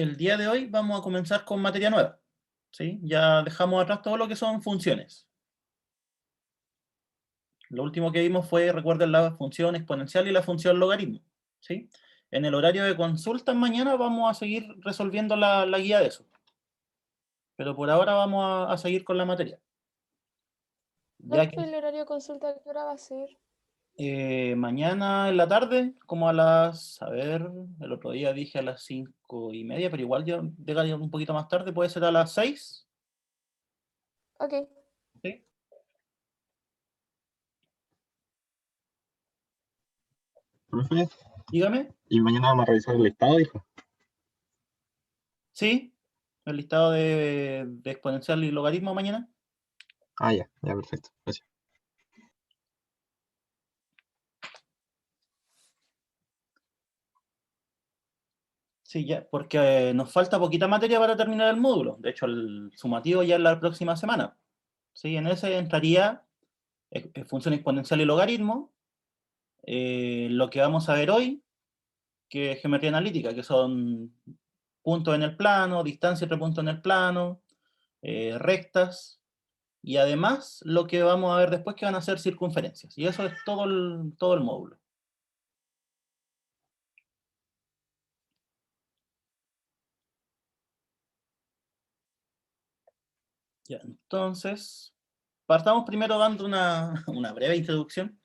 el día de hoy vamos a comenzar con materia nueva, ¿sí? Ya dejamos atrás todo lo que son funciones. Lo último que vimos fue, recuerden, la función exponencial y la función logaritmo, ¿sí? En el horario de consultas mañana vamos a seguir resolviendo la guía de eso. Pero por ahora vamos a seguir con la materia. Ya Profe, que el horario de consulta, ¿qué hora va a ser? mañana en la tarde, como a las, a ver, el otro día dije a las 5:30, pero igual yo llegaría un poquito más tarde, puede ser a las 6. Ok. ¿Sí? Profe, Dígame. y mañana vamos a revisar el listado, dijo. Sí, el listado de exponencial y logaritmo mañana. Ah, ya, perfecto. Gracias. Sí, ya, porque nos falta poquita materia para terminar el módulo. De hecho, el sumativo ya es la próxima semana. Sí, en ese entraría función exponencial y logaritmo. Lo que vamos a ver hoy, que es geometría analítica, que son puntos en el plano, distancia entre puntos en el plano, rectas, y además lo que vamos a ver después que van a ser circunferencias. Y eso es todo el módulo. Ya, entonces, partamos primero dando una breve introducción.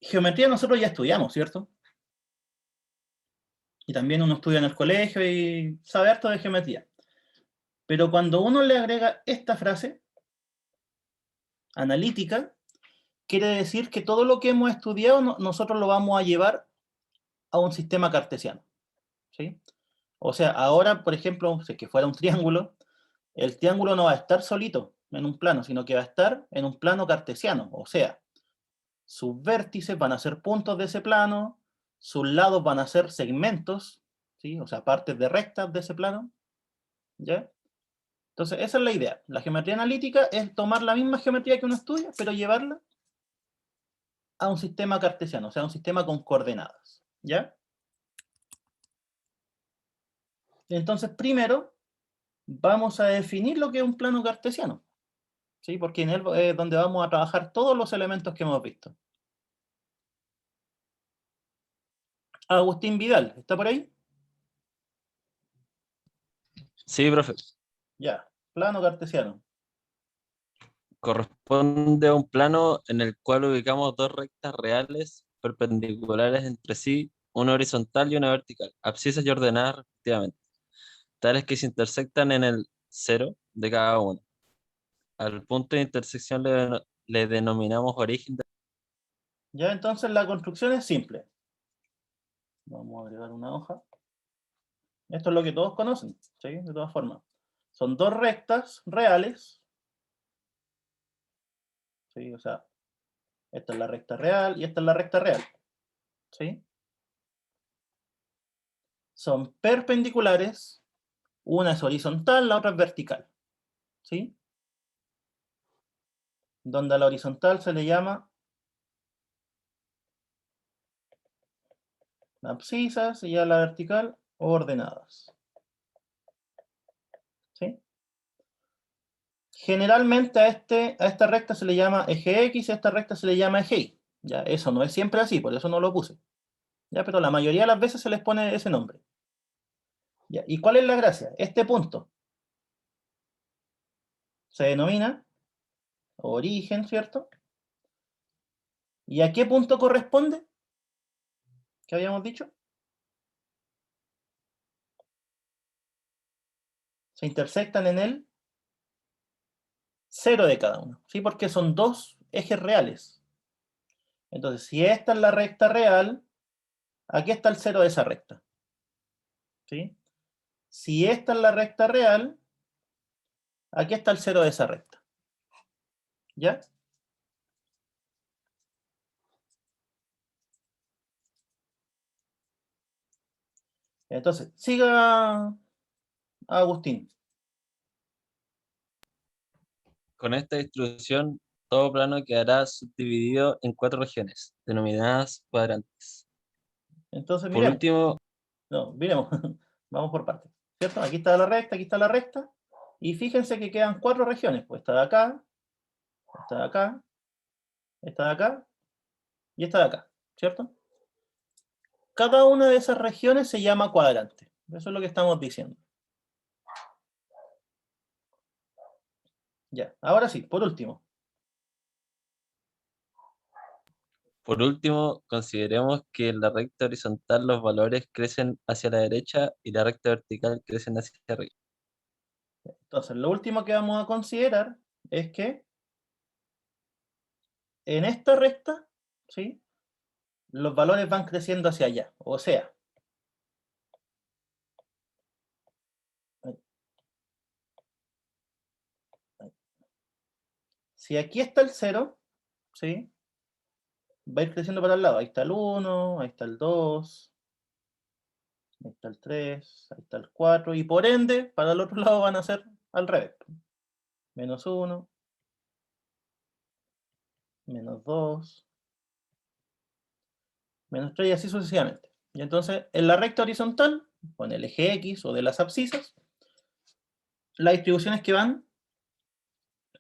Geometría nosotros ya estudiamos, ¿cierto? Y también uno estudia en el colegio y sabe harto de geometría. Pero cuando uno le agrega esta frase, analítica, quiere decir que todo lo que hemos estudiado nosotros lo vamos a llevar a un sistema cartesiano, ¿sí? O sea, ahora, por ejemplo, si es que fuera un triángulo, el triángulo no va a estar solito en un plano, sino que va a estar en un plano cartesiano. O sea, sus vértices van a ser puntos de ese plano, sus lados van a ser segmentos, ¿sí? O sea, partes de rectas de ese plano, ¿ya? Entonces, esa es la idea. La geometría analítica es tomar la misma geometría que uno estudia, pero llevarla a un sistema cartesiano, o sea, a un sistema con coordenadas, ¿ya? Entonces, primero, vamos a definir lo que es un plano cartesiano, ¿sí? Porque en él es donde vamos a trabajar todos los elementos que hemos visto. Agustín Vidal, ¿está por ahí? Sí, profe. Ya, plano cartesiano. Corresponde a un plano en el cual ubicamos dos rectas reales perpendiculares entre sí, una horizontal y una vertical, abscisas y ordenadas respectivamente, tales que se intersectan en el cero de cada una. Al punto de intersección le denominamos origen. Ya, entonces la construcción es simple. Vamos a agregar una hoja. Esto es lo que todos conocen, ¿sí? De todas formas. Son dos rectas reales, ¿sí? O sea, esta es la recta real y esta es la recta real, ¿sí? Son perpendiculares, una es horizontal, la otra es vertical, ¿sí? Donde a la horizontal se le llama abscisas y a la vertical ordenadas, ¿sí? Generalmente a esta recta se le llama eje X y a esta recta se le llama eje Y. Ya, eso no es siempre así, por eso no lo puse. Ya, pero la mayoría de las veces se les pone ese nombre. Ya, ¿y cuál es la gracia? Este punto se denomina origen, ¿cierto? ¿Y a qué punto corresponde? ¿Qué habíamos dicho? Se intersectan en el cero de cada uno, ¿sí? Porque son dos ejes reales. Entonces, si esta es la recta real, aquí está el cero de esa recta, ¿sí? Si esta es la recta real, aquí está el cero de esa recta, ¿ya? Entonces, siga Agustín. Con esta distribución, todo plano quedará subdividido en cuatro regiones, denominadas cuadrantes. Entonces, Por miremos. último, No, miremos, vamos por partes, ¿cierto? Aquí está la recta, aquí está la recta, y fíjense que quedan 4 regiones, pues esta de acá, esta de acá, esta de acá, y esta de acá, ¿cierto? Cada una de esas regiones se llama cuadrante, eso es lo que estamos diciendo. Ya, ahora sí, por último. Por último, consideremos que en la recta horizontal los valores crecen hacia la derecha y la recta vertical crecen hacia arriba. Entonces, lo último que vamos a considerar es que en esta recta, ¿sí?, los valores van creciendo hacia allá. O sea, si aquí está el 0, ¿sí?, va a ir creciendo para el lado. Ahí está el 1, ahí está el 2, ahí está el 3, ahí está el 4, y por ende, para el otro lado van a ser al revés. Menos 1, menos 2, menos 3 y así sucesivamente. Y entonces, en la recta horizontal, con el eje X o de las abscisas, la distribución es que van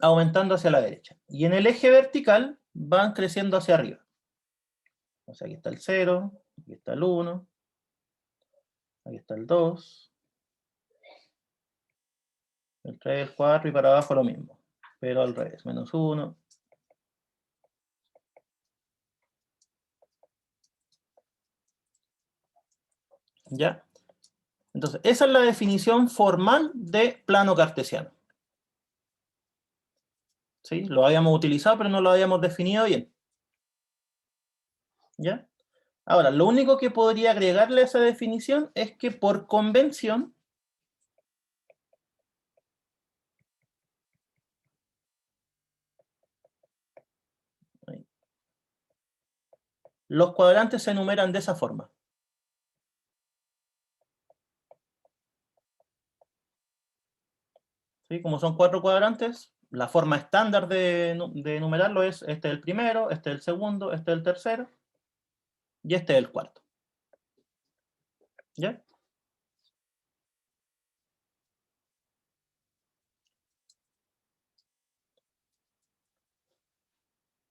aumentando hacia la derecha. Y en el eje vertical van creciendo hacia arriba. O sea, aquí está el 0, aquí está el 1, aquí está el 2, el 3, el 4 y para abajo lo mismo. Pero al revés, menos 1. ¿Ya? Entonces, esa es la definición formal de plano cartesiano. ¿Sí? Lo habíamos utilizado, pero no lo habíamos definido bien. ¿Ya? Ahora, lo único que podría agregarle a esa definición es que por convención, los cuadrantes se enumeran de esa forma. ¿Sí? Como son 4 cuadrantes, la forma estándar de enumerarlo es este es el primero, este es el segundo, este es el tercero y este es el cuarto. ¿Ya?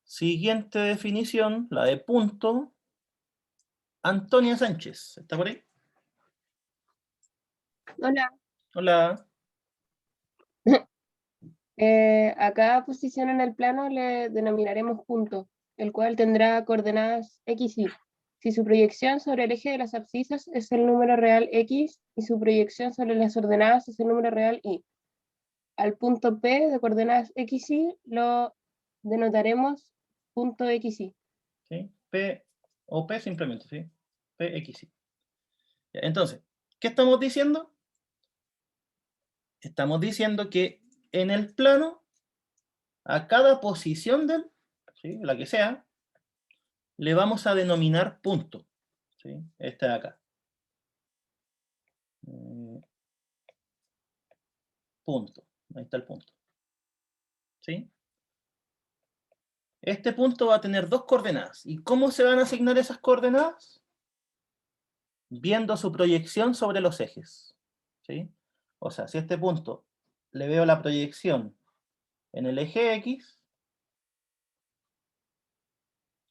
Siguiente definición, la de punto. Antonia Sánchez, ¿está por ahí? Hola. Hola. A cada posición en el plano le denominaremos punto, el cual tendrá coordenadas x, y. Si su proyección sobre el eje de las abscisas es el número real x y su proyección sobre las ordenadas es el número real y. Al punto P de coordenadas x, y lo denotaremos punto x, y. ¿Sí? P o P simplemente, ¿sí? PX. Entonces, ¿qué estamos diciendo? Estamos diciendo que en el plano, a cada posición del, ¿sí?, la que sea, le vamos a denominar punto. ¿Sí? Este de acá. Punto. Ahí está el punto. ¿Sí? Este punto va a tener 2 coordenadas. ¿Y cómo se van a asignar esas coordenadas? Viendo su proyección sobre los ejes. ¿Sí? O sea, si a este punto le veo la proyección en el eje X,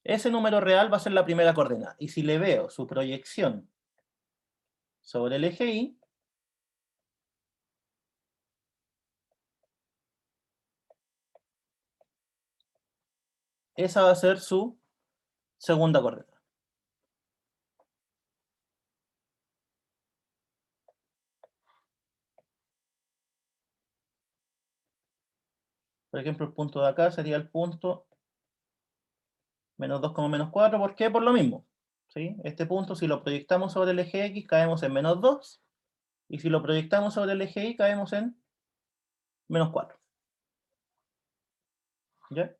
ese número real va a ser la primera coordenada. Y si le veo su proyección sobre el eje Y, esa va a ser su segunda coordenada. Por ejemplo, el punto de acá sería el punto menos 2, menos 4. ¿Por qué? Por lo mismo. ¿Sí? Este punto, si lo proyectamos sobre el eje X, caemos en menos 2. Y si lo proyectamos sobre el eje Y, caemos en menos 4. ¿Ya?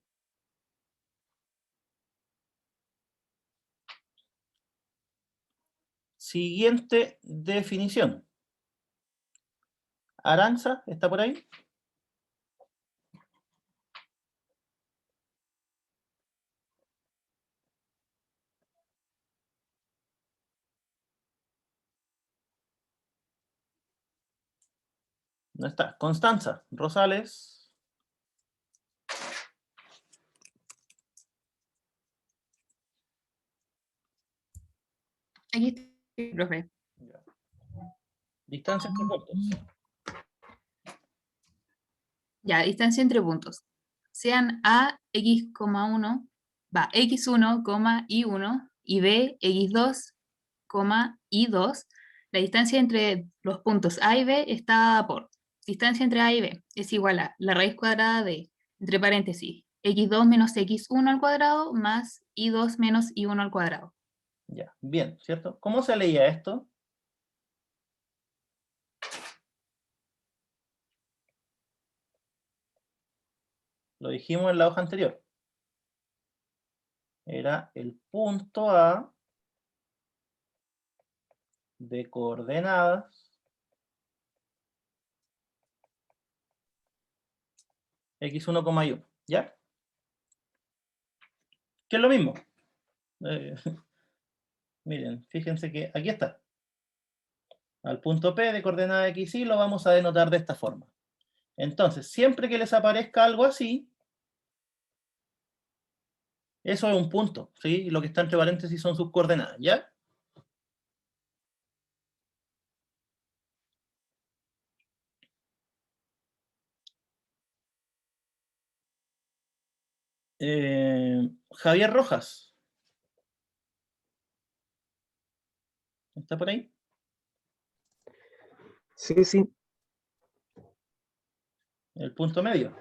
Siguiente definición. Aranza, ¿está por ahí? No está. Constanza Rosales. Aquí estoy, profe. Distancia entre puntos. Ya, distancia entre puntos. Sean A, x,1, x1, y1 y B, x2, y2. La distancia entre los puntos A y B está dada por distancia entre A y B es igual a la raíz cuadrada de, entre paréntesis, x2 menos x1 al cuadrado más y2 menos y1 al cuadrado. Ya, bien, ¿cierto? ¿Cómo se leía esto? Lo dijimos en la hoja anterior. Era el punto A de coordenadas x1, y1, ¿ya? Que es lo mismo. Miren, fíjense que aquí está. Al punto P de coordenada x, y lo vamos a denotar de esta forma. Entonces, siempre que les aparezca algo así, eso es un punto, ¿sí? Y lo que está entre paréntesis son sus coordenadas, ¿ya? Javier Rojas. ¿Está por ahí? Sí, sí, El punto medio.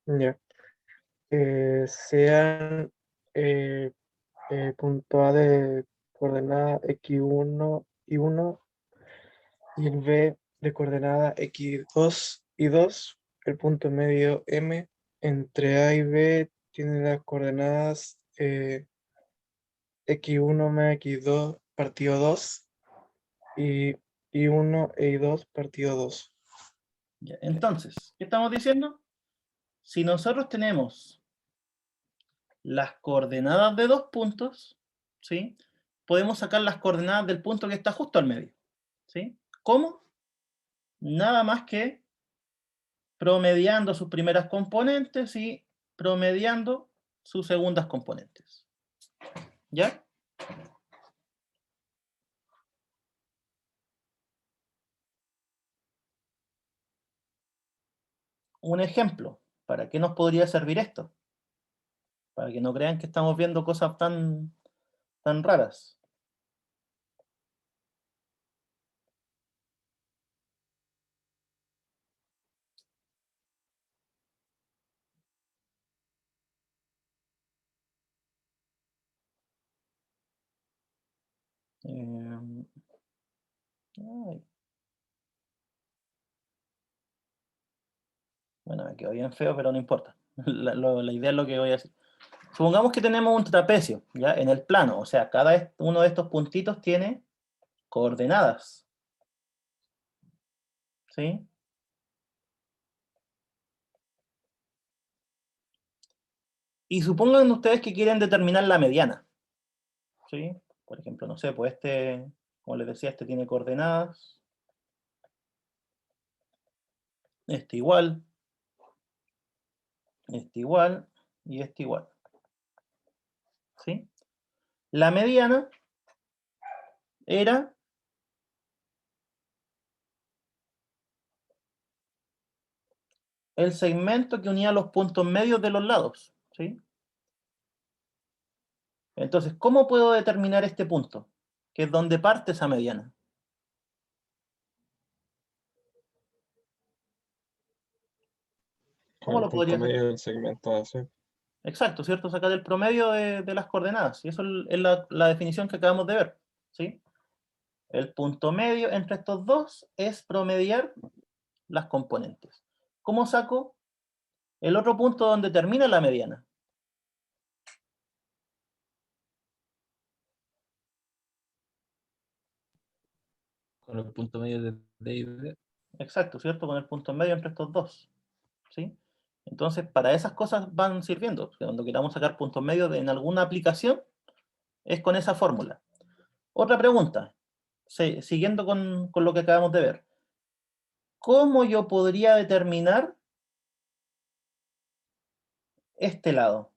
ya. Sean punto A de coordenada x1 y 1 y el B de coordenada x2 y 2. El punto medio M entre A y B tiene las coordenadas x1 más x2 partido 2 y y1 e y2 partido 2. Ya, entonces, ¿qué estamos diciendo? Si nosotros tenemos las coordenadas de dos puntos, ¿sí? Podemos sacar las coordenadas del punto que está justo al medio, ¿sí? ¿Cómo? Nada más que promediando sus primeras componentes y promediando sus segundas componentes. ¿Ya? Un ejemplo, ¿para qué nos podría servir esto? Para que no crean que estamos viendo cosas tan raras. Ay. Bueno, me quedó bien feo, pero no importa. La idea es lo que voy a decir. Supongamos que tenemos un trapecio, ¿ya? En el plano, o sea, cada uno de estos puntitos tiene coordenadas. ¿Sí? Y supongan ustedes que quieren determinar la mediana. ¿Sí? Por ejemplo, no sé, pues este, como les decía, este tiene coordenadas. Este igual. Este igual. Y este igual. ¿Sí? La mediana era el segmento que unía los puntos medios de los lados. ¿Sí? Entonces, ¿cómo puedo determinar este punto? Que es donde parte esa mediana. Con ¿Cómo el lo punto podría hacer? medio del segmento AC. Exacto, ¿cierto? Sacar el promedio de las coordenadas. Y eso es la definición que acabamos de ver. ¿Sí? El punto medio entre estos dos es promediar las componentes. ¿Cómo saco el otro punto donde termina la mediana? Con el punto medio de D y B. Exacto, ¿cierto? Con el punto medio entre estos dos. ¿Sí? Entonces, para esas cosas van sirviendo. Cuando queramos sacar puntos medios en alguna aplicación, es con esa fórmula. Otra pregunta, siguiendo con lo que acabamos de ver. ¿cómo yo podría determinar este lado?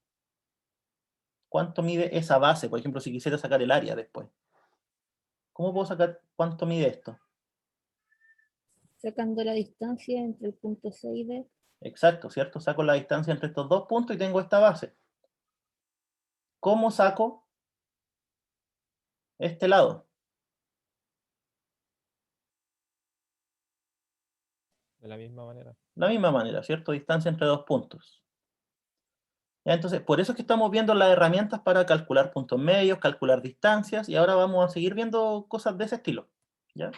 ¿Cuánto mide esa base? Por ejemplo, si quisiera sacar el área después. ¿Cómo puedo sacar cuánto mide esto? Sacando la distancia entre el punto C y D. Exacto, ¿cierto? Saco la distancia entre estos dos puntos y tengo esta base. ¿Cómo saco este lado? De la misma manera. La misma manera, ¿cierto? Distancia entre dos puntos. Ya, entonces, por eso es que estamos viendo las herramientas para calcular puntos medios, calcular distancias, y ahora vamos a seguir viendo cosas de ese estilo. ¿Ya?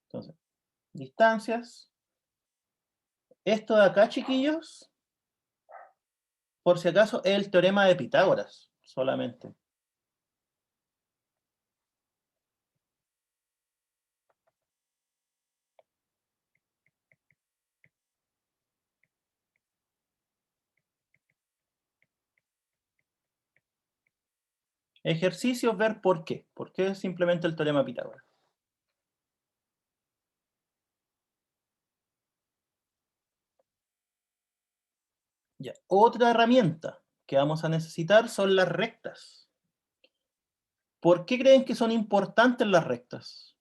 Entonces, distancias. Esto de acá, chiquillos, por si acaso, es el teorema de Pitágoras, solamente. Ejercicio, ver por qué. ¿Por qué es simplemente el teorema de Pitágoras? Ya. Otra herramienta que vamos a necesitar son las rectas. ¿Por qué creen que son importantes las rectas?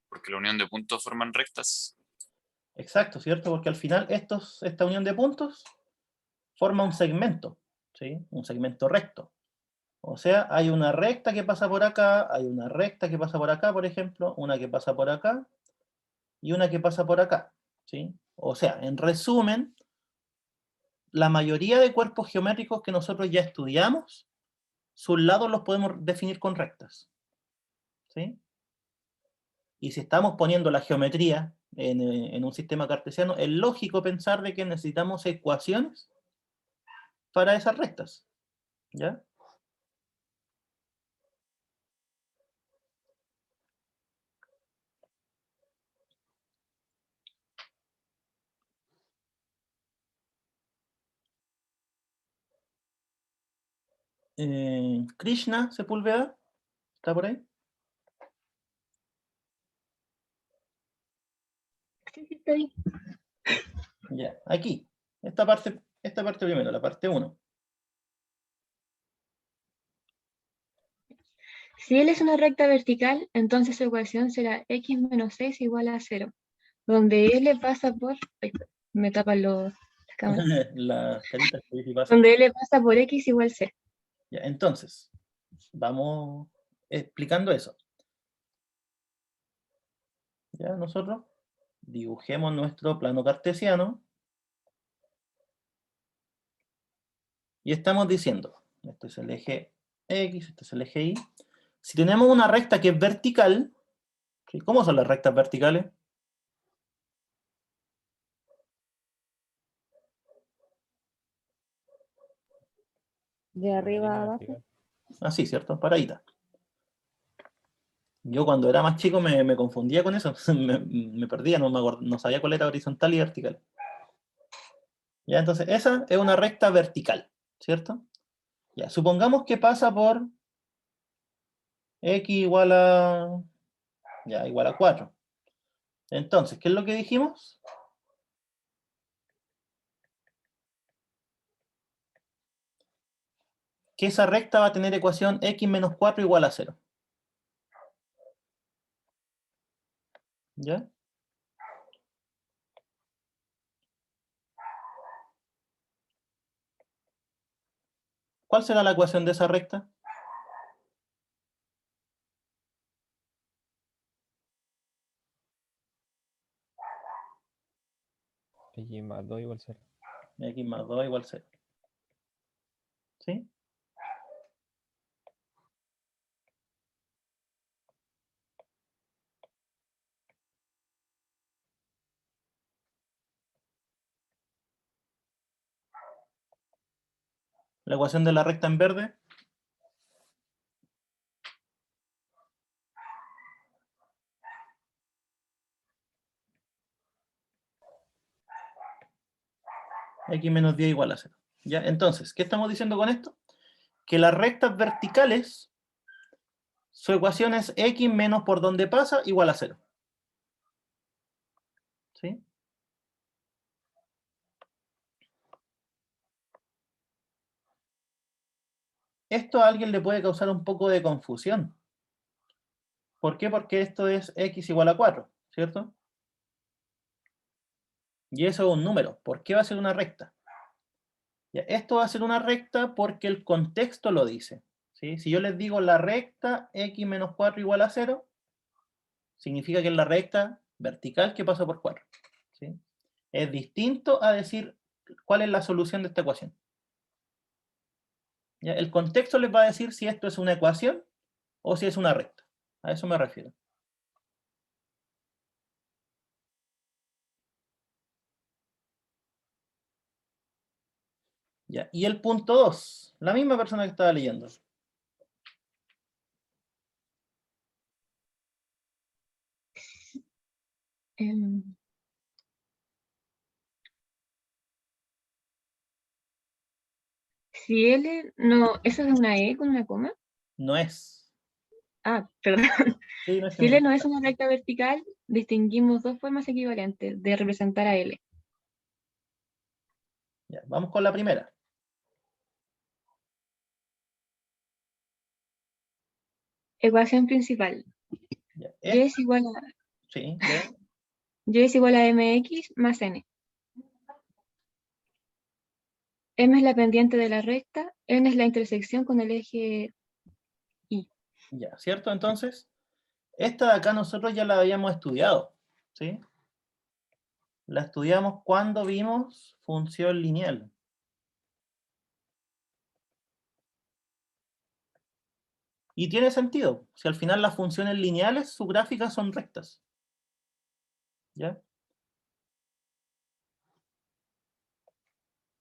Porque la unión de puntos forman rectas. Exacto, ¿cierto? Porque al final esta unión de puntos forma un segmento, ¿sí? Un segmento recto. O sea, hay una recta que pasa por acá, hay una recta que pasa por acá, por ejemplo, una que pasa por acá y una que pasa por acá, ¿sí? O sea, en resumen, la mayoría de cuerpos geométricos que nosotros ya estudiamos, sus lados los podemos definir con rectas, ¿sí? Y si estamos poniendo la geometría en un sistema cartesiano, es lógico pensar de que necesitamos ecuaciones para esas rectas, ¿ya? Krishna Sepúlveda, ¿está por ahí? Sí, sí, está ahí. Ya, aquí, esta parte primero, la parte 1. Si L es una recta vertical, entonces su ecuación será x menos 6 igual a 0, donde L pasa por... Ay, me tapan las cámaras. Las caritas que dice pasa. Donde L pasa por x igual c. Ya, entonces, vamos explicando eso. Ya, nosotros dibujemos nuestro plano cartesiano y estamos diciendo, este es el eje X, este es el eje Y. Si tenemos una recta que es vertical, ¿sí? ¿Cómo son las rectas verticales? De arriba a Línea abajo. vertical. Así, ¿cierto? Paradita. Yo cuando era más chico me confundía con eso, me perdía, no sabía cuál era horizontal y vertical. Ya, entonces esa es una recta vertical, ¿cierto? Ya, supongamos que pasa por x igual a 4. Entonces, ¿qué es lo que dijimos? Que esa recta va a tener ecuación x menos 4 igual a 0. ¿Ya? ¿Cuál será la ecuación de esa recta? X más 2 igual 0. X más 2 igual a 0. ¿Sí? La ecuación de la recta en verde. X menos 10 igual a 0. ¿Ya? Entonces, ¿qué estamos diciendo con esto? Que las rectas verticales, su ecuación es X menos por donde pasa igual a 0. ¿Sí? Esto a alguien le puede causar un poco de confusión. ¿Por qué? Porque esto es X igual a 4, ¿cierto? Y eso es un número. ¿Por qué va a ser una recta? Ya, esto va a ser una recta porque el contexto lo dice. ¿Sí? Si yo les digo la recta X menos 4 igual a 0, significa que es la recta vertical que pasa por 4. ¿Sí? Es distinto a decir cuál es la solución de esta ecuación. ¿Ya? El contexto les va a decir si esto es una ecuación o si es una recta. A eso me refiero. ¿Ya? Y el punto 2, la misma persona que estaba leyendo. Si L, no, ¿eso es una E con una coma? No es. Ah, perdón. Sí, no es Si L no que es una recta vertical, distinguimos dos formas equivalentes de representar a L. Ya, vamos con la primera. Ecuación principal. Ya, Y es igual a, sí, ¿ve? Y es igual a mx más n. M es la pendiente de la recta, n es la intersección con el eje Y. Ya, ¿cierto? Entonces, esta de acá nosotros ya la habíamos estudiado, ¿sí? La estudiamos cuando vimos función lineal. Y tiene sentido, si al final las funciones lineales, sus gráficas son rectas. ¿Ya?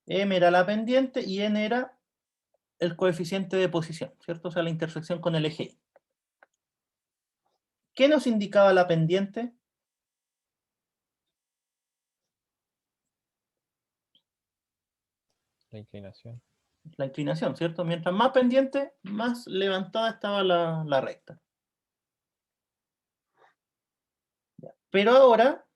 M era la pendiente y N era el coeficiente de posición, ¿cierto? O sea, la intersección con el eje Y. ¿Qué nos indicaba la pendiente? La inclinación. La inclinación, ¿cierto? Mientras más pendiente, más levantada estaba la recta. Ya. Pero ahora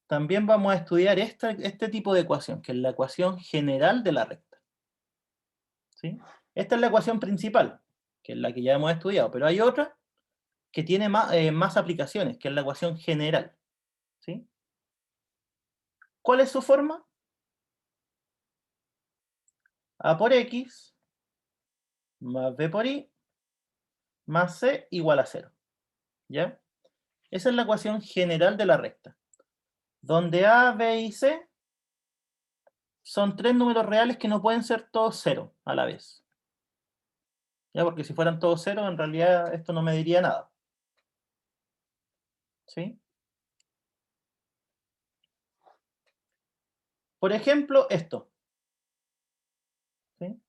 también vamos a estudiar este tipo de ecuación, que es la ecuación general de la recta. ¿Sí? Esta es la ecuación principal, que es la que ya hemos estudiado, pero hay otra que tiene más aplicaciones, que es la ecuación general. ¿Sí? ¿Cuál es su forma? A por X más B por Y más C igual a 0. ¿Ya? Esa es la ecuación general de la recta, donde A, B y C son tres números reales que no pueden ser todos 0 a la vez. ¿Ya? Porque si fueran todos 0, en realidad esto no me diría nada. ¿Sí? Por ejemplo, esto. ¿Sí?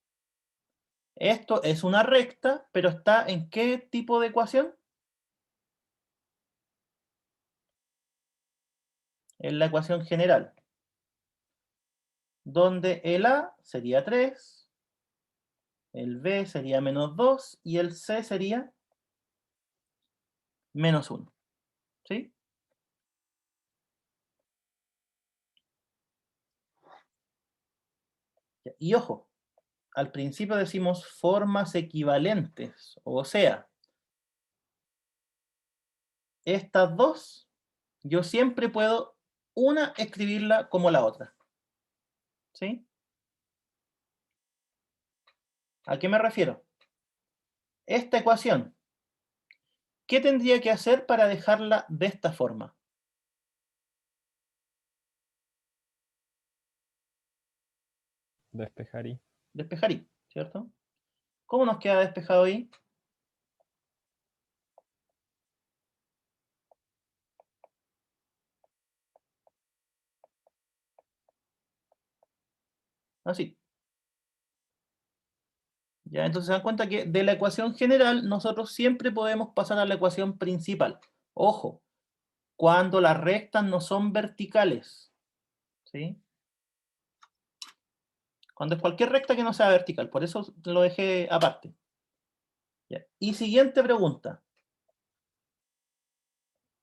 Esto es una recta, pero está ¿en qué tipo de ecuación? En la ecuación general, donde el A sería 3, el B sería menos 2 y el C sería menos 1. ¿Sí? Y ojo, al principio decimos formas equivalentes, o sea, estas dos, yo siempre puedo una escribirla como la otra. ¿Sí? ¿A qué me refiero? Esta ecuación, ¿qué tendría que hacer para dejarla de esta forma? Despejar y. Despejar Y, ¿cierto? ¿Cómo nos queda despejado Y? Así. ¿Ya? Entonces se dan cuenta que de la ecuación general nosotros siempre podemos pasar a la ecuación principal. Ojo, cuando las rectas no son verticales. ¿sí? Cuando es cualquier recta que no sea vertical, por eso lo dejé aparte. Ya. Y siguiente pregunta.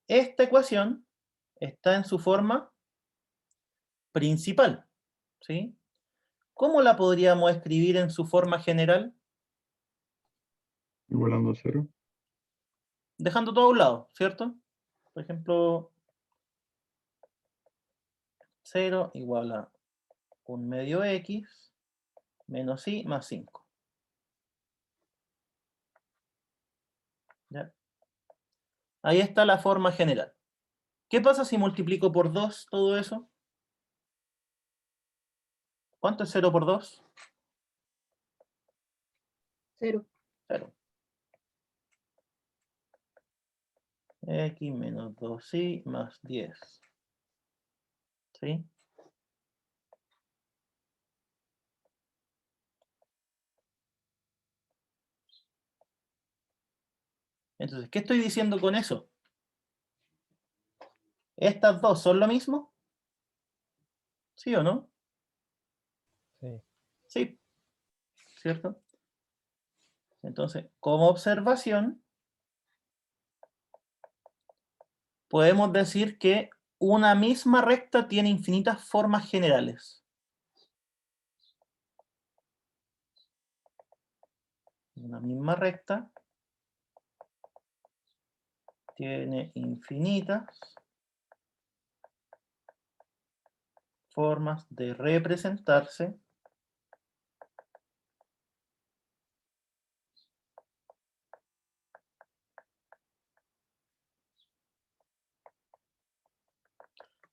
Esta ecuación está en su forma principal, ¿sí? ¿Cómo la podríamos escribir en su forma general? Igualando a 0. Dejando todo a un lado, ¿cierto? Por ejemplo, 0 igual a 1 medio x menos y más 5. ¿Ya? Ahí está la forma general. ¿Qué pasa si multiplico por 2 todo eso? ¿Cuánto es 0 por 2? 0. 0. X menos 2y más 10. ¿Sí? Entonces, ¿qué estoy diciendo con eso? ¿Estas dos son lo mismo? ¿Sí o no? Sí. Sí. ¿Cierto? Entonces, como observación, podemos decir que una misma recta tiene infinitas formas generales. Una misma recta tiene infinitas formas de representarse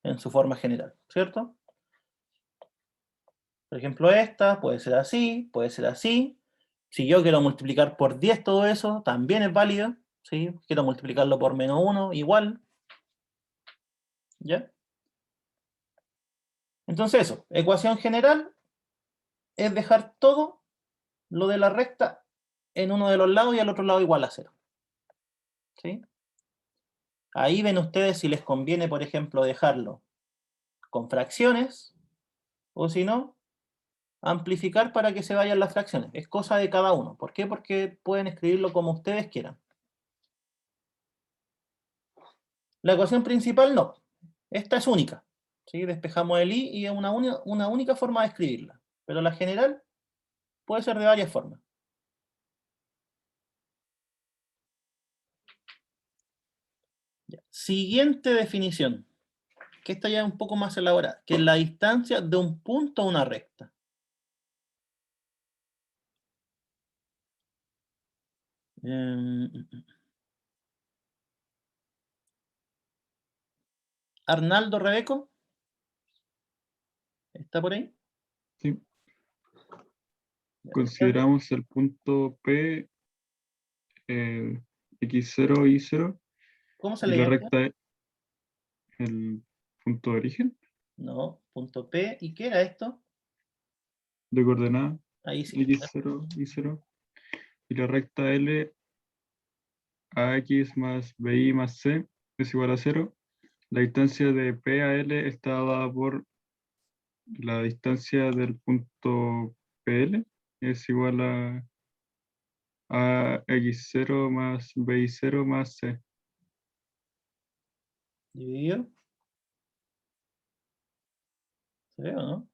en su forma general, ¿cierto? Por ejemplo, esta puede ser así, puede ser así. Si yo quiero multiplicar por 10 todo eso, también es válido, ¿sí? Quiero multiplicarlo por menos 1, igual. ¿Ya? Entonces eso, ecuación general es dejar todo lo de la recta en uno de los lados y al otro lado igual a 0. ¿Sí? Ahí ven ustedes si les conviene, por ejemplo, dejarlo con fracciones, o si no, amplificar para que se vayan las fracciones. Es cosa de cada uno. ¿Por qué? Porque pueden escribirlo como ustedes quieran. La ecuación principal no. Esta es única. ¿Sí? Despejamos el i y es una única forma de escribirla. Pero la general puede ser de varias formas. Ya. Siguiente definición, que esta ya es un poco más elaborada, que es la distancia de un punto a una recta. Arnaldo Rebeco, ¿está por ahí? Sí. Ya. Consideramos el punto P, X0, Y0, ¿Cómo se y le la llama? recta es el punto de origen No, punto P. ¿Y qué era esto? de coordenada Ahí sí. X0, Y0, y la recta L, AX más BI más C es igual a 0. La distancia de P a L está dada por la distancia del punto PL, es igual a X0 más BI0 más C. Dividido. ¿Se ve o no?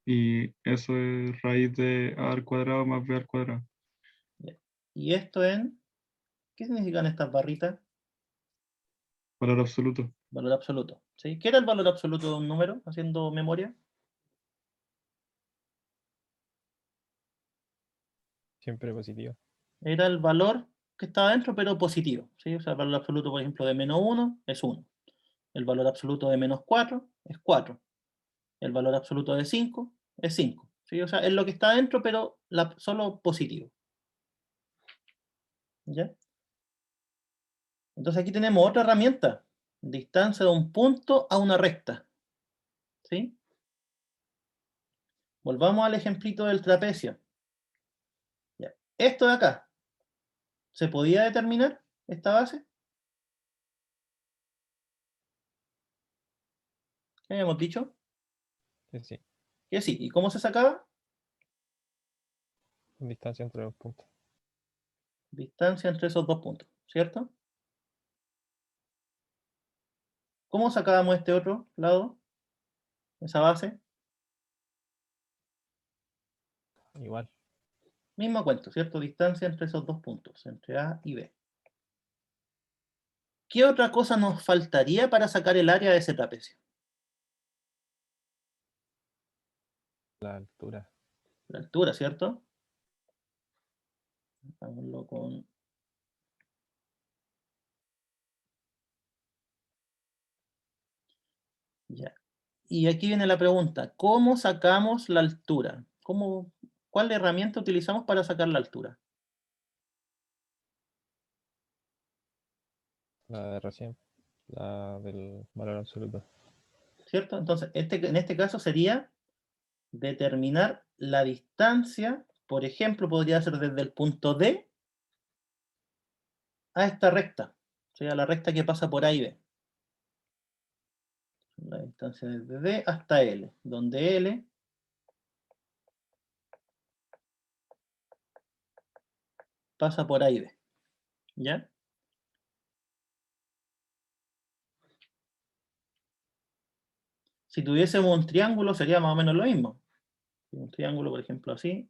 Y eso es raíz de A al cuadrado más B al cuadrado. Ya. ¿Y esto en? ¿Qué significan estas barritas? Valor absoluto. Valor absoluto. ¿Sí? ¿Qué era el valor absoluto de un número? Haciendo memoria. Siempre positivo. Era el valor que estaba dentro, pero positivo. ¿Sí? O sea, el valor absoluto, por ejemplo, de menos 1 es 1. El valor absoluto de menos 4 es 4. El valor absoluto de 5 es 5. ¿Sí? O sea, es lo que está dentro, pero solo positivo. ¿Ya? Entonces aquí tenemos otra herramienta. Distancia de un punto a una recta. ¿Sí? Volvamos al ejemplito del trapecio. Ya. Esto de acá, ¿se podía determinar esta base? ¿Qué habíamos dicho? Sí, sí. Que sí. ¿Y cómo se sacaba? Distancia entre los puntos. Distancia entre esos dos puntos, ¿cierto? ¿Cómo sacábamos este otro lado? Esa base. Igual. Mismo cuento, ¿cierto? Distancia entre esos dos puntos, entre A y B. ¿Qué otra cosa nos faltaría para sacar el área de ese trapecio? La altura. La altura, ¿cierto? Hagámoslo con... Ya. Y aquí viene la pregunta, ¿cómo sacamos la altura? ¿Cuál herramienta utilizamos para sacar la altura? La de recién. La del valor absoluto. ¿Cierto? Entonces, en este caso sería determinar la distancia, por ejemplo, podría ser desde el punto D a esta recta, o sea, la recta que pasa por A y B. La distancia desde D hasta L, donde L pasa por A y B. ¿Ya? Si tuviésemos un triángulo sería más o menos lo mismo. Un triángulo, por ejemplo, así.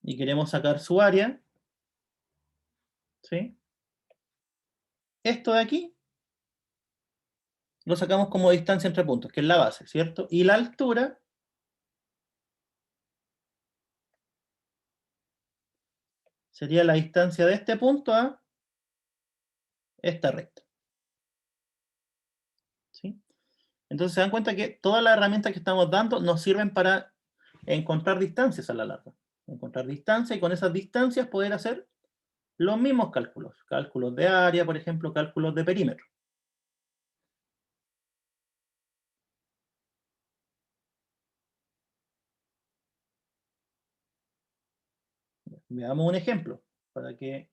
Y queremos sacar su área. ¿Sí? Esto de aquí lo sacamos como distancia entre puntos, que es la base, ¿cierto? Y la altura sería la distancia de este punto a esta recta. ¿Sí? Entonces se dan cuenta que todas las herramientas que estamos dando nos sirven para encontrar distancias a la larga. Encontrar distancias y con esas distancias poder hacer los mismos cálculos. Cálculos de área, por ejemplo, cálculos de perímetro. Veamos un ejemplo para que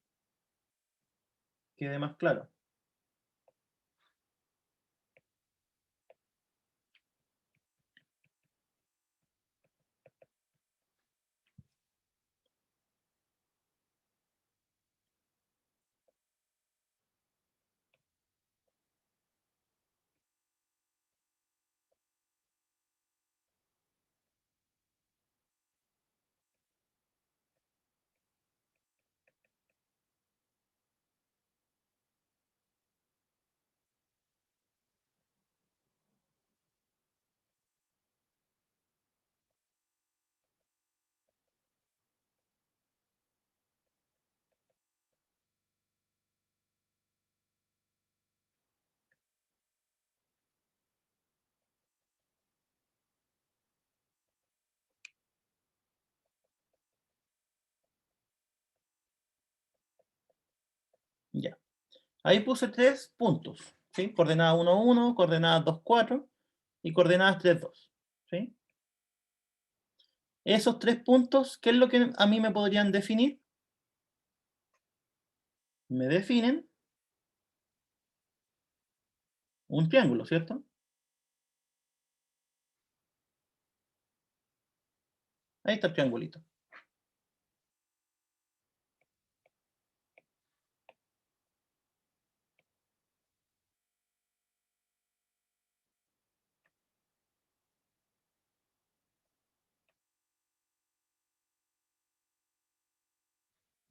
quede más claro. Ya. Ahí puse 3 puntos. ¿Sí? Coordenadas 1, 1, coordenadas 2, 4 y coordenadas 3, 2. ¿Sí? Esos 3 puntos, ¿qué es lo que a mí me podrían definir? Me definen un triángulo, ¿cierto? Ahí está el triangulito.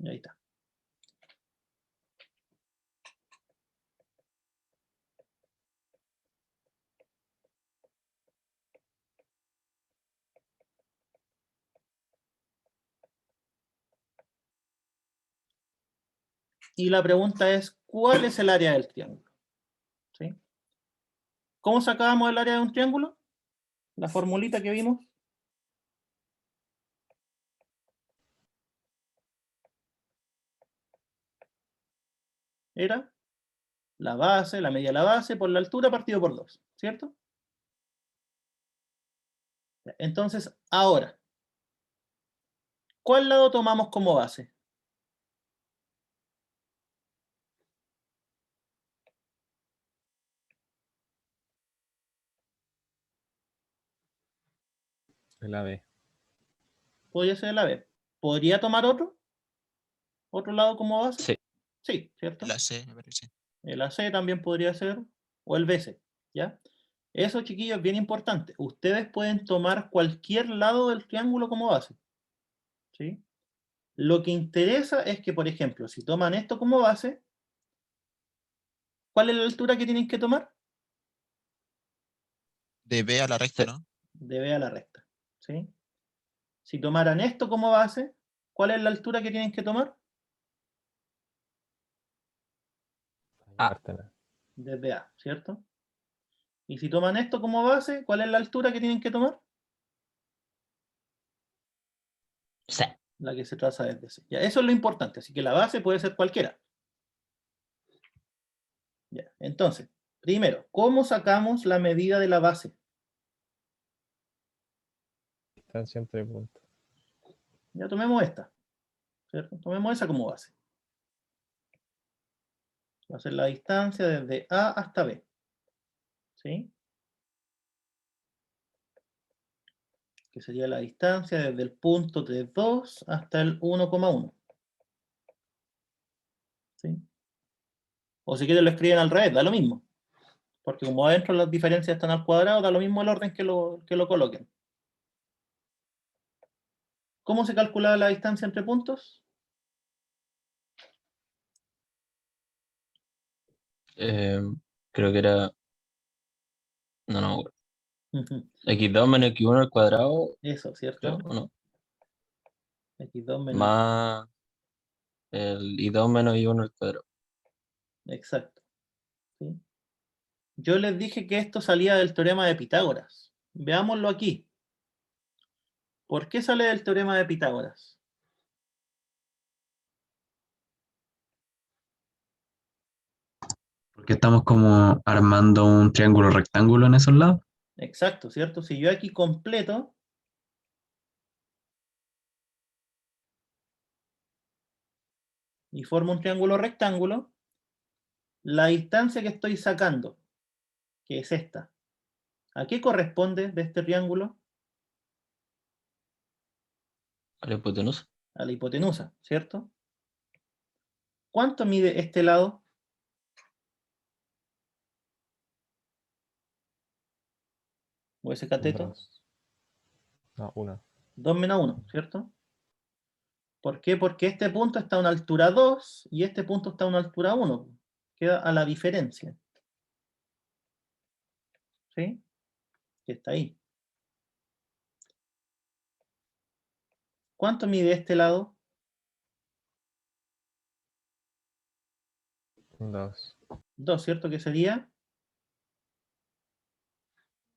Y ahí está. Y la pregunta es, ¿cuál es el área del triángulo? ¿Sí? ¿Cómo sacábamos el área de un triángulo? La formulita que vimos. Era la base, la media de la base, por la altura partido por 2, ¿cierto? Entonces, ahora, ¿cuál lado tomamos como base? El AB. Podría ser el AB. ¿Podría tomar otro? ¿Otro lado como base? Sí. Sí, ¿cierto? La C, me parece. El AC también podría ser, o el BC, ¿ya? Eso, chiquillos, es bien importante. Ustedes pueden tomar cualquier lado del triángulo como base, ¿sí? Lo que interesa es que, por ejemplo, si toman esto como base, ¿cuál es la altura que tienen que tomar? De B a la recta, Sí. ¿no? De B a la recta, ¿sí? Si tomaran esto como base, ¿cuál es la altura que tienen que tomar? Ah. Desde A, ¿cierto? Y si toman esto como base, ¿cuál es la altura que tienen que tomar? Sí. La que se traza desde C. Ya, eso es lo importante, así que la base puede ser cualquiera. Ya, entonces, primero, ¿cómo sacamos la medida de la base? Distancia entre puntos. Ya tomemos esta, ¿cierto? Tomemos esa como base. Va a ser la distancia desde A hasta B. ¿Sí? Que sería la distancia desde el punto de 2 hasta el 1,1. ¿Sí? O si quieren lo escriben al revés, da lo mismo. Porque como adentro las diferencias están al cuadrado, da lo mismo el orden que lo coloquen. ¿Cómo se calcula la distancia entre puntos? Creo que era. No, no. Ujú. X2 menos X1 al cuadrado, Eso, ¿cierto? creo, ¿o no? X2 menos... Más el I2 menos I1 al cuadrado. Exacto. ¿Sí? Yo les dije que esto salía del teorema de Pitágoras. Veámoslo aquí. ¿Por qué sale del teorema de Pitágoras? Porque estamos como armando un triángulo rectángulo en esos lados. Exacto, ¿cierto? Si yo aquí completo, y formo un triángulo rectángulo, la distancia que estoy sacando, que es esta, ¿a qué corresponde de este triángulo? A la hipotenusa. A la hipotenusa, ¿cierto? ¿Cuánto mide este lado? O ese cateto. 2. No, 1. 2 menos 1, ¿cierto? ¿Por qué? Porque este punto está a una altura 2 y este punto está a una altura 1. Queda a la diferencia. ¿Sí? Que está ahí. ¿Cuánto mide este lado? 2. 2, ¿cierto? Que sería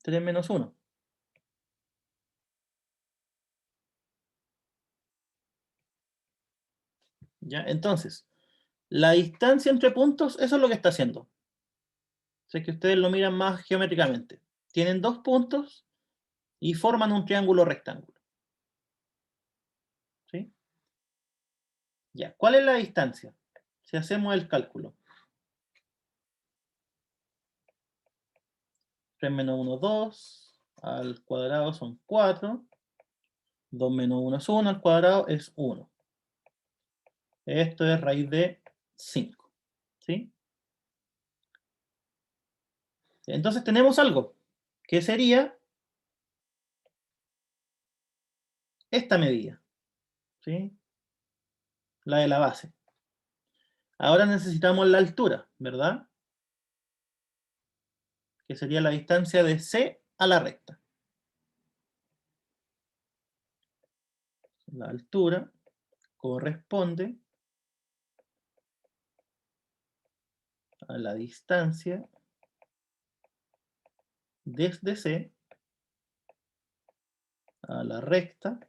3 menos 1. ¿Ya? Entonces, la distancia entre puntos, eso es lo que está haciendo. Sé que ustedes lo miran más geométricamente. Tienen dos puntos y forman un triángulo rectángulo. ¿Sí? Ya, ¿cuál es la distancia? Si hacemos el cálculo. 3 menos 1, 2. Al cuadrado son 4. 2 menos 1 es 1. Al cuadrado es 1. Esto es raíz de 5. ¿Sí? Entonces tenemos algo, que sería esta medida. ¿Sí? La de la base. Ahora necesitamos la altura, ¿verdad? Que sería la distancia de C a la recta. La altura corresponde a la distancia desde C a la recta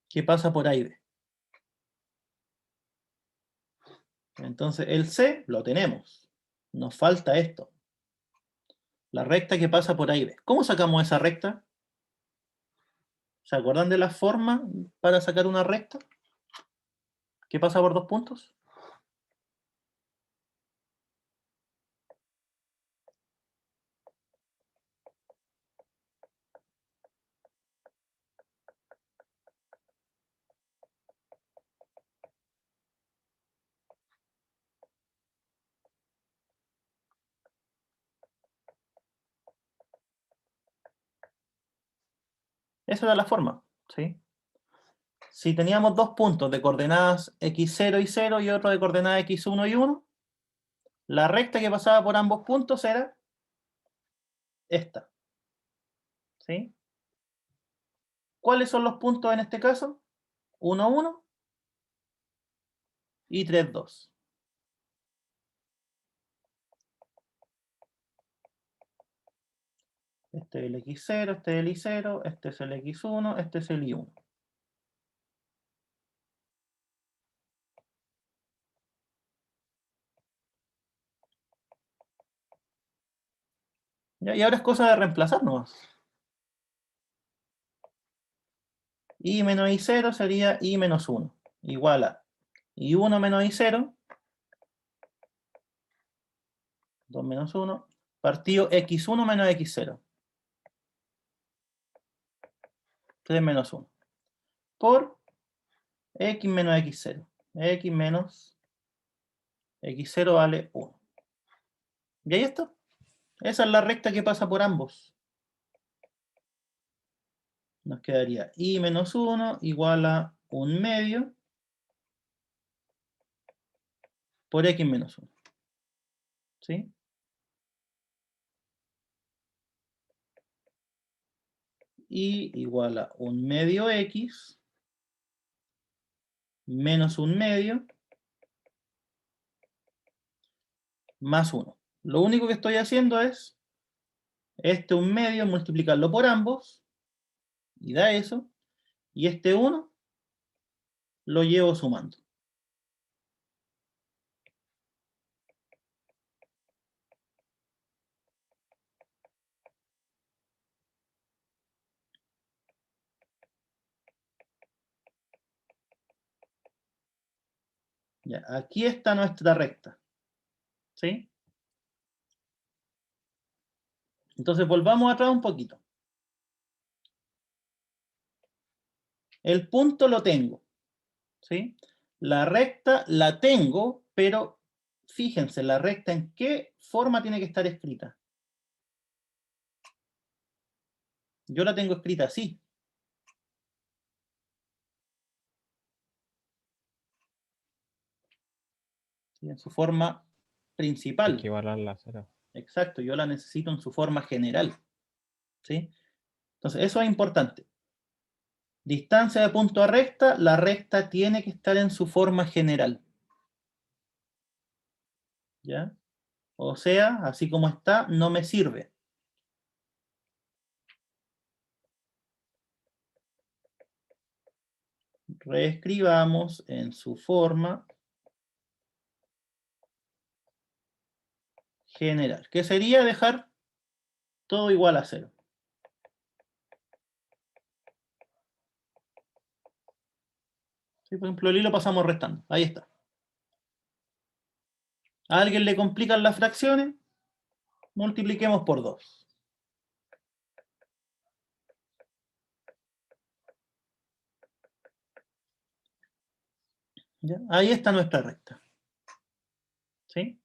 que pasa por A y B. Entonces el C lo tenemos. Nos falta esto. La recta que pasa por A y B. ¿Cómo sacamos esa recta? ¿Se acuerdan de la forma para sacar una recta? ¿Qué pasa por dos puntos? Esa era la forma, ¿sí? Si teníamos dos puntos de coordenadas x0 y 0 y otro de coordenadas x1 y 1, la recta que pasaba por ambos puntos era esta, ¿sí? ¿Cuáles son los puntos en este caso? 1, 1 y 3, 2. Este es el x0, este es el y0, este es el x1, este es el y1. ¿Ya? Y ahora es cosa de reemplazar nomás. Y menos y0 sería y menos 1, igual a y1 menos y0, 2 menos 1, partido x1 menos x0, 3 menos 1, por x menos x0. X menos x0 vale 1. Y ahí está. Esa es la recta que pasa por ambos. Nos quedaría y menos 1 igual a 1 medio por x menos 1. ¿Sí? Y igual a 1 medio x menos 1 medio más 1. Lo único que estoy haciendo es este 1 medio multiplicarlo por ambos y da eso. Y este 1 lo llevo sumando. Ya, aquí está nuestra recta. ¿Sí? Entonces volvamos atrás un poquito. El punto lo tengo. ¿Sí? La recta la tengo, pero fíjense, la recta en qué forma tiene que estar escrita. Yo la tengo escrita así. ¿Sí? En su forma principal. Equivalerla a 0. Exacto, yo la necesito en su forma general. ¿Sí? Entonces, eso es importante. Distancia de punto a recta, la recta tiene que estar en su forma general. ¿Ya? O sea, así como está, no me sirve. Reescribamos en su forma general, que sería dejar todo igual a 0. ¿Sí? Por ejemplo, el hilo pasamos restando. Ahí está. ¿A alguien le complican las fracciones? Multipliquemos por 2. ¿Ya? Ahí está nuestra recta. ¿Sí?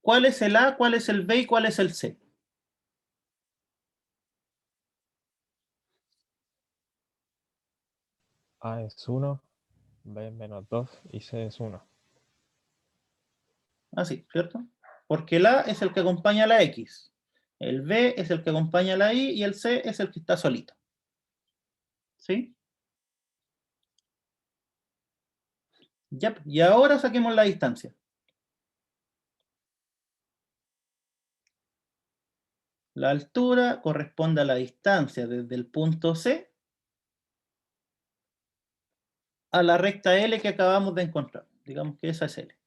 ¿Cuál es el A, cuál es el B y cuál es el C? A es 1, B es menos 2 y C es 1. Así, ¿cierto? Porque el A es el que acompaña a la X, el B es el que acompaña a la Y y el C es el que está solito. ¿Sí? Ya, y ahora saquemos la distancia. La altura corresponde a la distancia desde el punto C a la recta L que acabamos de encontrar. Digamos que esa es L.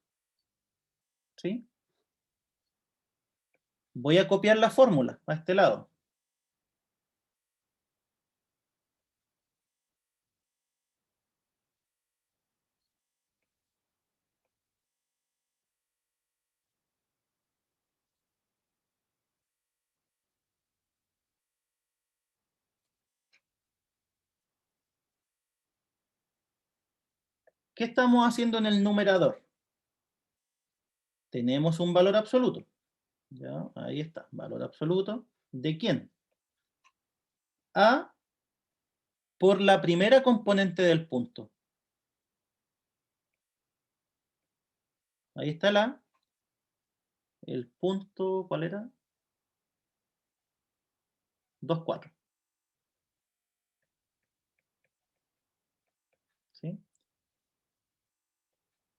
¿Sí? Voy a copiar la fórmula a este lado. ¿qué estamos haciendo en el numerador? Tenemos un valor absoluto. ¿Ya? Ahí está, valor absoluto. ¿De quién? A por la primera componente del punto. Ahí está la. El punto, ¿cuál era? 2, 4. ¿Sí?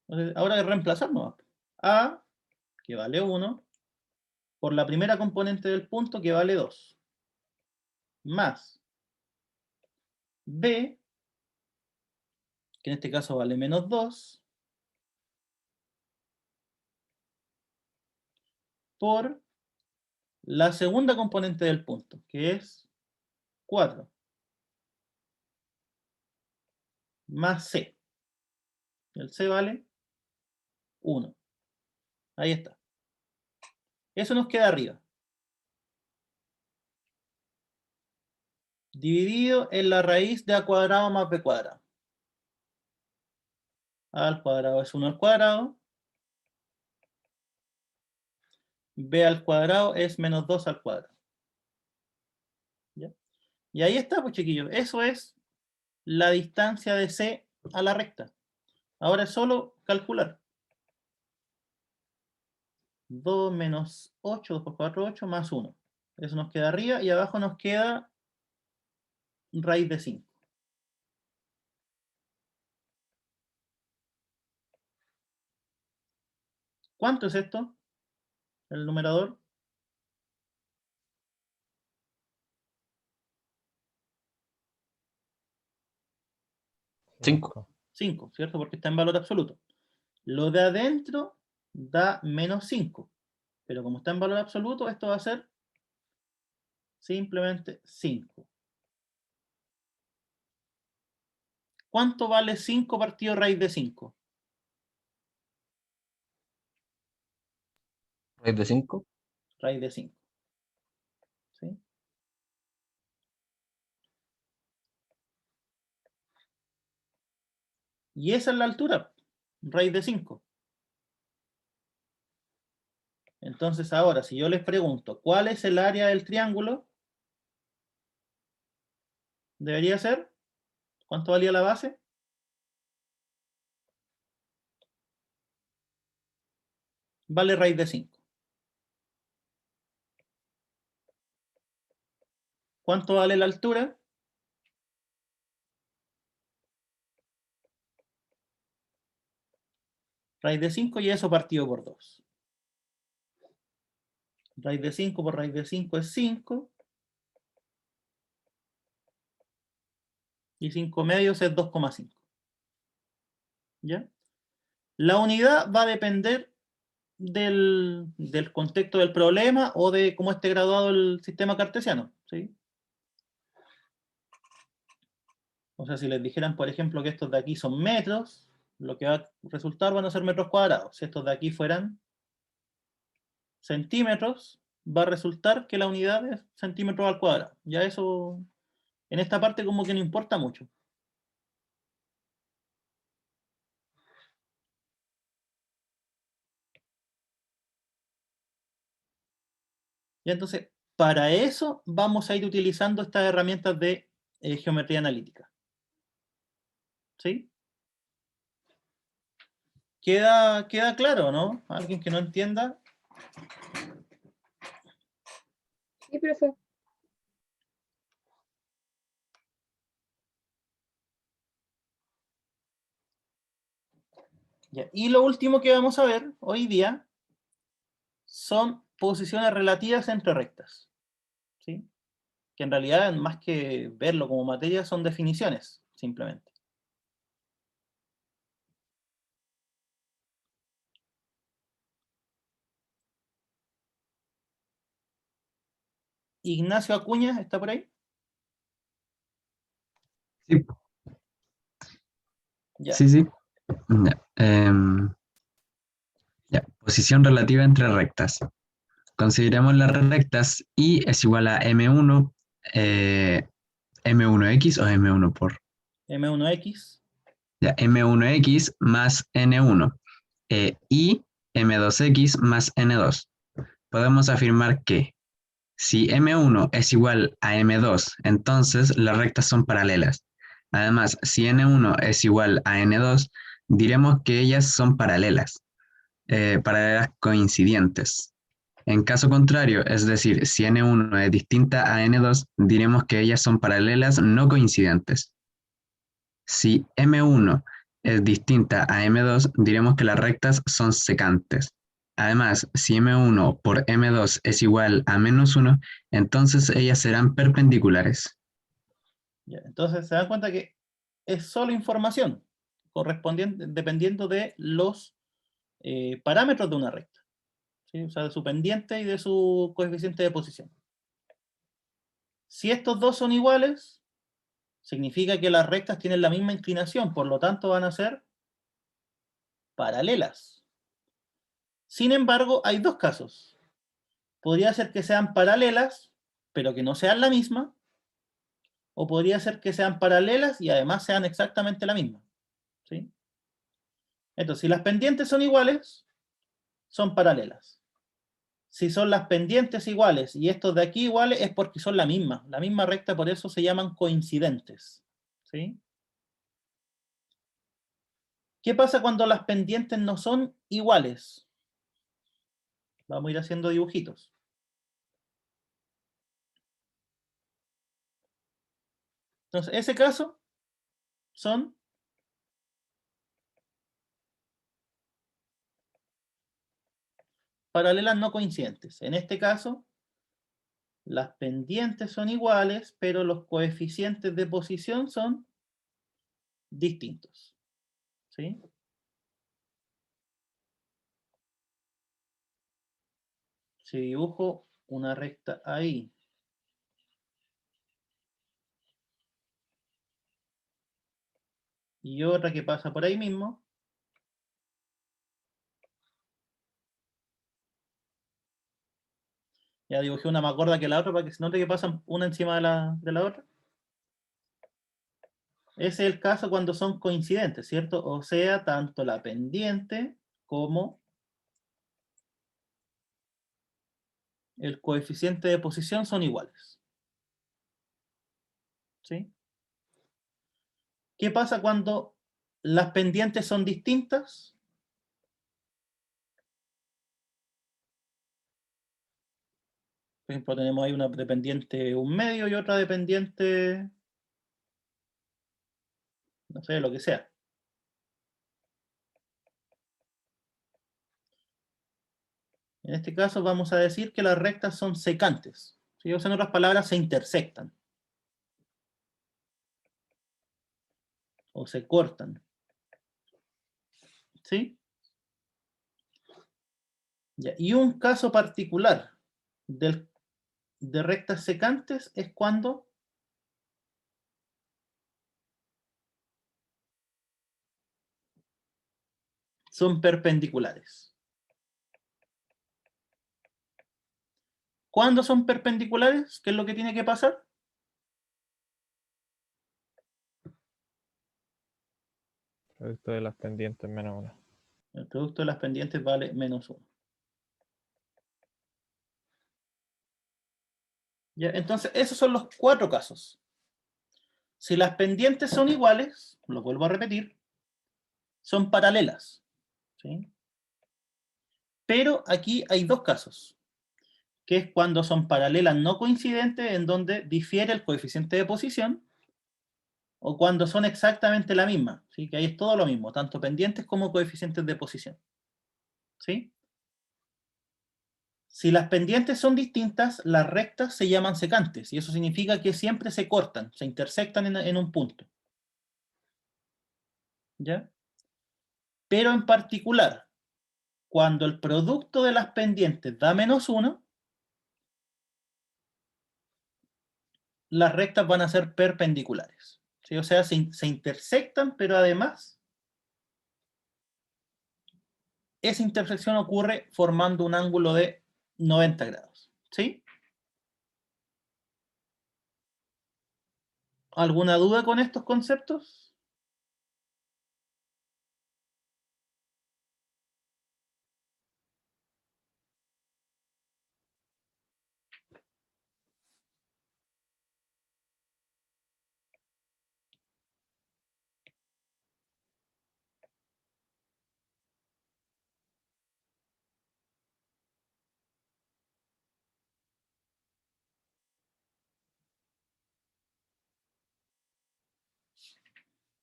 Entonces, ahora hay que reemplazarnos. A, que vale 1, por la primera componente del punto, que vale 2. Más B, que en este caso vale menos 2, por la segunda componente del punto, que es 4. Más C. El C vale 1. Ahí está. Eso nos queda arriba. Dividido en la raíz de a cuadrado más b cuadrado. A al cuadrado es 1 al cuadrado. B al cuadrado es menos 2 al cuadrado. ¿Ya? Y ahí está, pues chiquillos. Eso es la distancia de C a la recta. Ahora es solo calcular. 2 menos 8, 2 por 4, 8, más 1. Eso nos queda arriba y abajo nos queda raíz de 5. ¿Cuánto es esto? El numerador. 5. 5, ¿cierto? Porque está en valor absoluto. Lo de adentro da menos 5. Pero como está en valor absoluto, esto va a ser simplemente 5. ¿Cuánto vale 5 partido raíz de 5? Raíz de 5. Raíz de 5. ¿Sí? Y esa es la altura, raíz de 5. Entonces ahora, si yo les pregunto, ¿cuál es el área del triángulo? Debería ser, ¿cuánto valía la base? Vale raíz de 5. ¿Cuánto vale la altura? Raíz de 5 y eso partido por 2. Raíz de 5 por raíz de 5 es 5. Y 5 medios es 2,5. ¿Ya? La unidad va a depender del contexto del problema o de cómo esté graduado el sistema cartesiano. ¿Sí? O sea, si les dijeran, por ejemplo, que estos de aquí son metros, lo que va a resultar van a ser metros cuadrados. Si estos de aquí fueran centímetros, va a resultar que la unidad es centímetros al cuadrado. Ya eso, en esta parte como que no importa mucho. Y entonces, para eso vamos a ir utilizando estas herramientas de geometría analítica. ¿Sí? ¿Queda claro, no? ¿Alguien que no entienda? Sí, profe. Ya. Y lo último que vamos a ver hoy día son posiciones relativas entre rectas. ¿Sí? Que en realidad, más que verlo como materia, son definiciones, simplemente. Ignacio Acuña, ¿está por ahí? Sí. Ya. Sí, sí. Ya, ya, posición relativa entre rectas. Consideremos las rectas y es igual a M1, M1X o M1 por. M1X. Ya, M1X más N1 y M2X más N2. Podemos afirmar que si M1 es igual a M2, entonces las rectas son paralelas. Además, si N1 es igual a N2, diremos que ellas son paralelas coincidentes. En caso contrario, es decir, si N1 es distinta a N2, diremos que ellas son paralelas no coincidentes. Si M1 es distinta a M2, diremos que las rectas son secantes. Además, si M1 por M2 es igual a -1, entonces ellas serán perpendiculares. Ya, entonces se dan cuenta que es solo información correspondiente, dependiendo de los parámetros de una recta, ¿sí? O sea, de su pendiente y de su coeficiente de posición. Si estos dos son iguales, significa que las rectas tienen la misma inclinación, por lo tanto van a ser paralelas. Sin embargo, hay dos casos. Podría ser que sean paralelas, pero que no sean la misma, o podría ser que sean paralelas y además sean exactamente la misma, ¿sí? Entonces, si las pendientes son iguales, son paralelas. Si son las pendientes iguales y estos de aquí iguales, es porque son la misma recta, por eso se llaman coincidentes, ¿sí? ¿Qué pasa cuando las pendientes no son iguales? Vamos a ir haciendo dibujitos. Entonces, ese caso son paralelas no coincidentes. En este caso, las pendientes son iguales, pero los coeficientes de posición son distintos, ¿sí? Si dibujo una recta ahí, y otra que pasa por ahí mismo, ya dibujé una más gorda que la otra para que se note que pasan una encima de la otra. Ese es el caso cuando son coincidentes, ¿cierto? O sea, tanto la pendiente como el coeficiente de posición son iguales, ¿sí? ¿Qué pasa cuando las pendientes son distintas? Por ejemplo, tenemos ahí una dependiente 1/2 y otra dependiente, no sé, lo que sea. En este caso vamos a decir que las rectas son secantes, ¿sí? O sea, en otras palabras, se intersectan. O se cortan. ¿Sí? Ya, y un caso particular de rectas secantes es cuando son perpendiculares. ¿Cuándo son perpendiculares? ¿Qué es lo que tiene que pasar? Producto de las pendientes -1. El producto de las pendientes vale -1. ¿Ya? Entonces, esos son los 4 casos. Si las pendientes son iguales, lo vuelvo a repetir, son paralelas, ¿sí? Pero aquí hay 2 casos, que es cuando son paralelas no coincidentes, en donde difiere el coeficiente de posición, o cuando son exactamente la misma, ¿sí? Que ahí es todo lo mismo, tanto pendientes como coeficientes de posición, ¿sí? Si las pendientes son distintas, las rectas se llaman secantes, y eso significa que siempre se cortan, se intersectan en un punto, ¿ya? Pero en particular, cuando el producto de las pendientes da -1, las rectas van a ser perpendiculares, ¿sí? O sea, se intersectan, pero además esa intersección ocurre formando un ángulo de 90 grados, ¿sí? ¿Alguna duda con estos conceptos?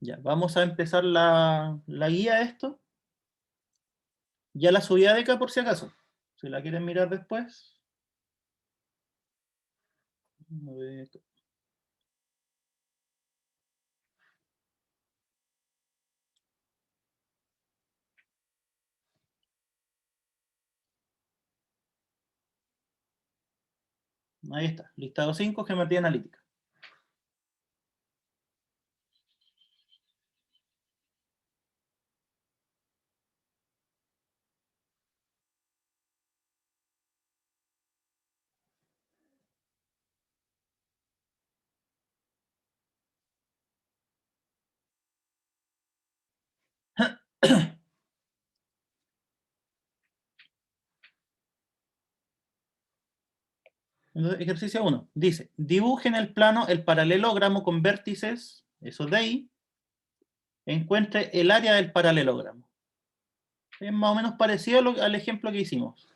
Ya, vamos a empezar la guía a esto. Ya la subí a Deca por si acaso. Si la quieren mirar después. A ver. Ahí está, listado 5, geometría analítica. Entonces, ejercicio 1. Dice, dibuje en el plano el paralelogramo con vértices, eso de ahí, encuentre el área del paralelogramo. Es más o menos parecido al ejemplo que hicimos.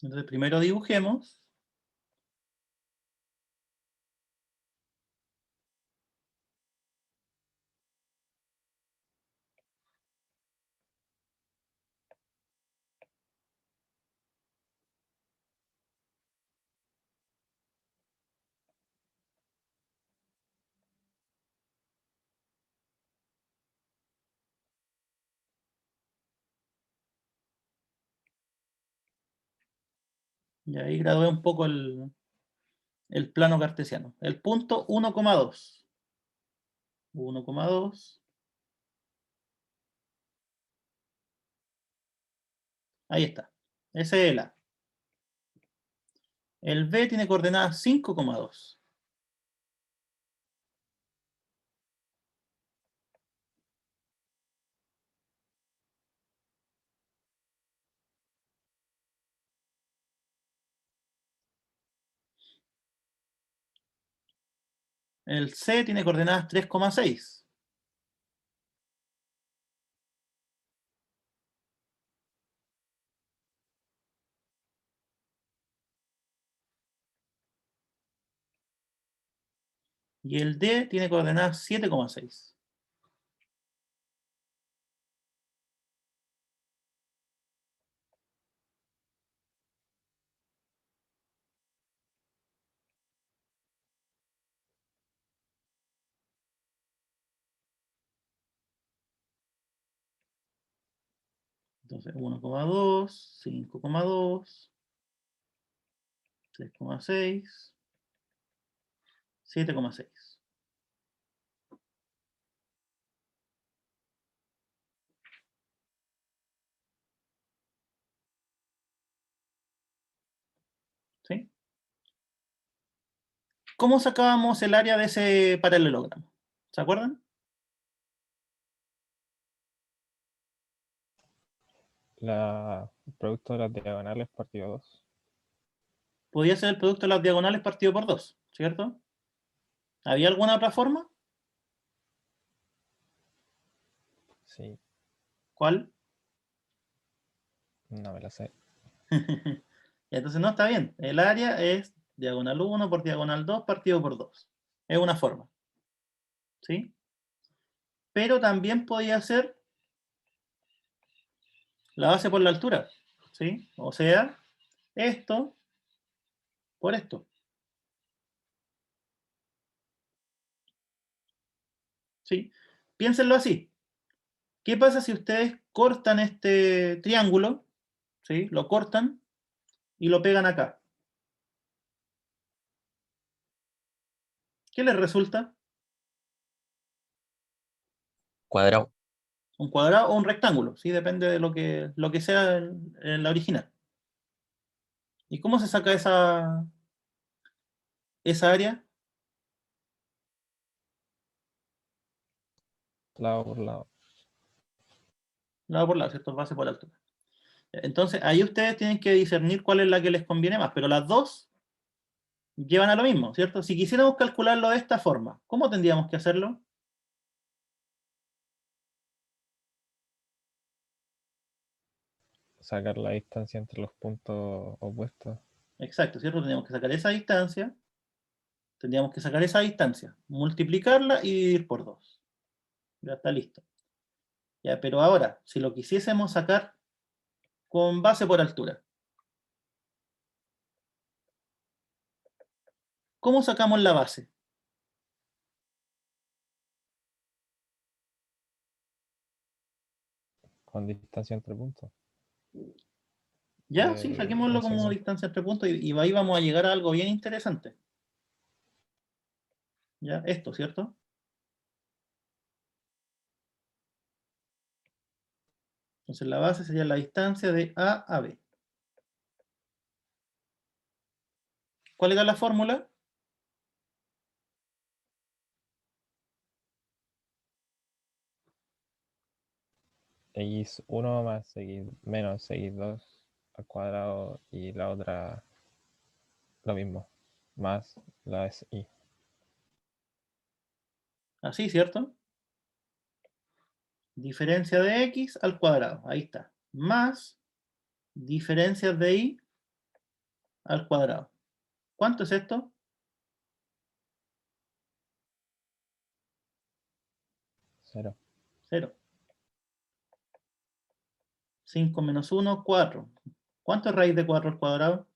Entonces, primero dibujemos. Y ahí gradué un poco el plano cartesiano. El punto 1,2. 1,2. Ahí está. Ese es el A. El B tiene coordenadas 5,2. El C tiene coordenadas 3,6. Y el D tiene coordenadas 7,6. Entonces, 1,2, 5,2, 3,6, 7,6. ¿Sí? ¿Cómo sacábamos el área de ese paralelogramo? ¿Se acuerdan? El producto de las diagonales partido 2. Podía ser el producto de las diagonales partido por 2, ¿cierto? ¿Había alguna otra forma? Sí, ¿Cuál? no me la sé. Entonces no está bien. El área es diagonal 1 por diagonal 2 partido por 2. Es una forma. ¿Sí? Pero también podía ser la base por la altura. ¿Sí? O sea, esto por esto. ¿Sí? Piénsenlo así. ¿Qué pasa si ustedes cortan este triángulo? ¿Sí? Lo cortan y lo pegan acá. ¿Qué les resulta? Cuadrado. ¿Un cuadrado o un rectángulo? ¿Sí? Depende de lo que sea en la original. ¿Y cómo se saca esa área? lado por lado. Lado por lado, ¿cierto? Base por altura. Entonces, ahí ustedes tienen que discernir cuál es la que les conviene más, pero las dos llevan a lo mismo, ¿cierto? Si quisiéramos calcularlo de esta forma, ¿cómo tendríamos que hacerlo? Sacar la distancia entre los puntos opuestos. Exacto, ¿cierto? Tendríamos que sacar esa distancia, multiplicarla y dividir por 2. Ya está listo. Ya, pero ahora, si lo quisiésemos sacar con base por altura, ¿cómo sacamos la base? Con distancia entre puntos. Ya, sí, saquémoslo como enseñar. distancia entre puntos y ahí vamos a llegar a algo bien interesante. Ya, esto, ¿cierto? Entonces la base sería la distancia de A a B. ¿Cuál era la fórmula? X1 más X menos X2 al cuadrado y la otra lo mismo, más la es Y. Así, ¿cierto? Diferencia de X al cuadrado, ahí está. Más diferencia de Y al cuadrado. ¿Cuánto es esto? 0. 0. 5 menos 1, 4. ¿Cuánto es raíz de 4 al cuadrado?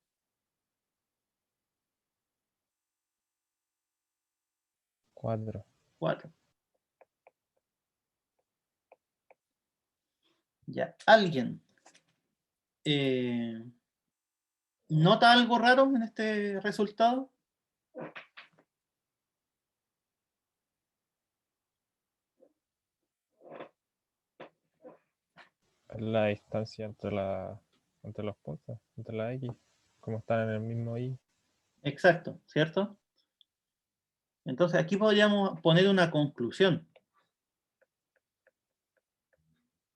4. 4. Ya, ¿alguien nota algo raro en este resultado? Es la distancia entre los puntos, entre la X, como están en el mismo Y. Exacto, ¿cierto? Entonces aquí podríamos poner una conclusión.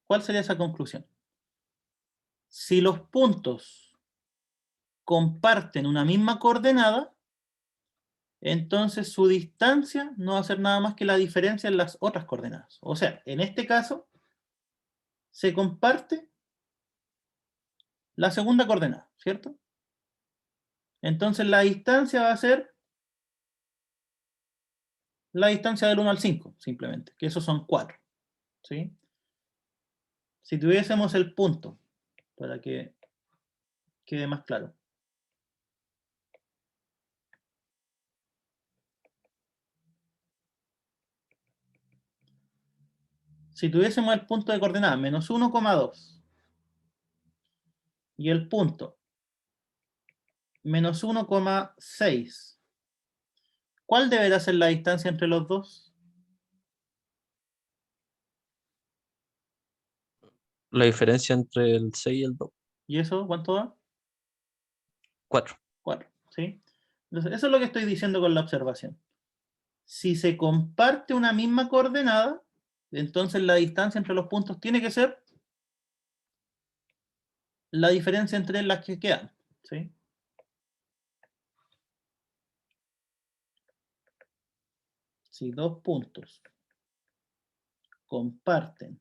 ¿Cuál sería esa conclusión? Si los puntos comparten una misma coordenada, entonces su distancia no va a ser nada más que la diferencia en las otras coordenadas. O sea, en este caso, se comparte la segunda coordenada, ¿cierto? Entonces la distancia va a ser la distancia del 1 al 5, simplemente, que esos son 4, ¿sí? Si tuviésemos el punto, para que quede más claro. Si tuviésemos el punto de coordenada menos 1,2 y el punto menos 1,6, ¿cuál deberá ser la distancia entre los dos? La diferencia entre el 6 y el 2. ¿Y eso cuánto da? 4. 4, ¿sí? Entonces, eso es lo que estoy diciendo con la observación. Si se comparte una misma coordenada, entonces la distancia entre los puntos tiene que ser la diferencia entre las que quedan, ¿sí? Si dos puntos comparten